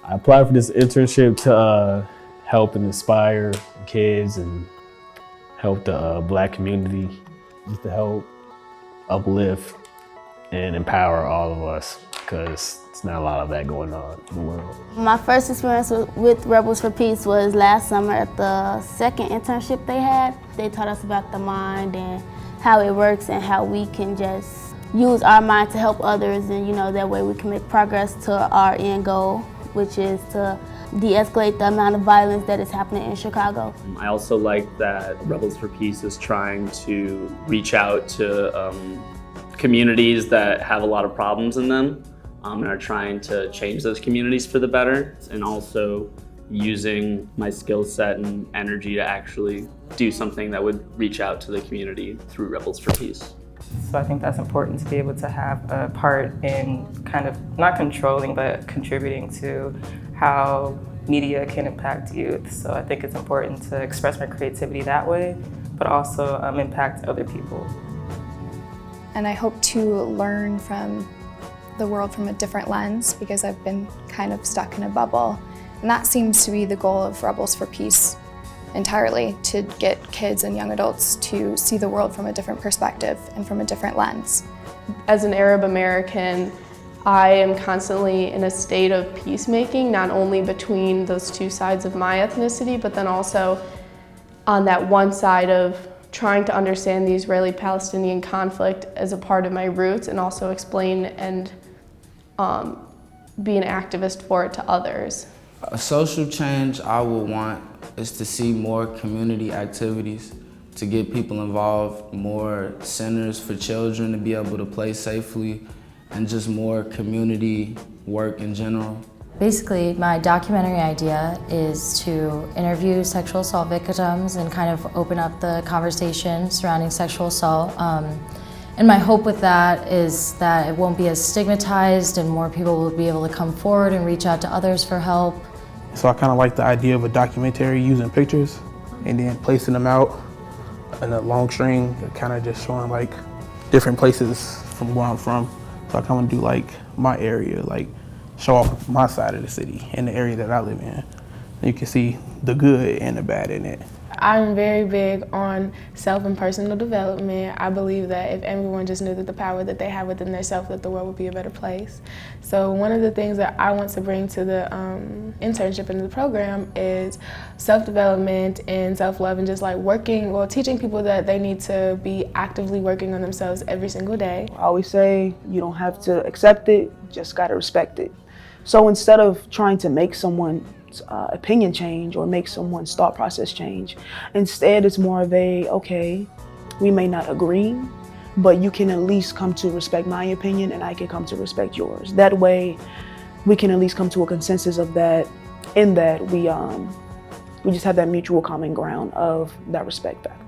I applied for this internship to help and inspire kids and help the Black community, just to help uplift and empower all of us, because it's not a lot of that going on in the world. My first experience with Rebels for Peace was last summer at the second internship they had. They taught us about the mind and how it works and how we can just use our mind to help others, and that way we can make progress to our end goal, which is to de-escalate the amount of violence that is happening in Chicago. I also like that Rebels for Peace is trying to reach out to communities that have a lot of problems in them and are trying to change those communities for the better, and also using my skill set and energy to actually do something that would reach out to the community through Rebels for Peace. So I think that's important to be able to have a part in kind of not controlling, but contributing to how media can impact youth. So I think it's important to express my creativity that way, but also impact other people. And I hope to learn from the world from a different lens, because I've been kind of stuck in a bubble. And that seems to be the goal of Rebels for Peace entirely, to get kids and young adults to see the world from a different perspective and from a different lens. As an Arab American, I am constantly in a state of peacemaking, not only between those two sides of my ethnicity, but then also on that one side of trying to understand the Israeli-Palestinian conflict as a part of my roots, and also explain and be an activist for it to others. A social change I would want is to see more community activities, to get people involved, more centers for children to be able to play safely, and just more community work in general. Basically, my documentary idea is to interview sexual assault victims and kind of open up the conversation surrounding sexual assault. And my hope with that is that it won't be as stigmatized, and more people will be able to come forward and reach out to others for help. So I kind of like the idea of a documentary using pictures and then placing them out in a long string, kind of just showing like different places from where I'm from. So I kind of do like my area, like show off my side of the city and the area that I live in. You can see the good and the bad in it. I'm very big on self and personal development. I believe that if everyone just knew that the power that they have within themselves, that the world would be a better place. So one of the things that I want to bring to the internship and the program is self-development and self-love, and just like teaching people that they need to be actively working on themselves every single day. I always say you don't have to accept it, you just gotta respect it. So instead of trying to make someone's opinion change or make someone's thought process change, instead it's more of okay, we may not agree, but you can at least come to respect my opinion and I can come to respect yours. That way we can at least come to a consensus of that, in that we just have that mutual common ground of that respect factor.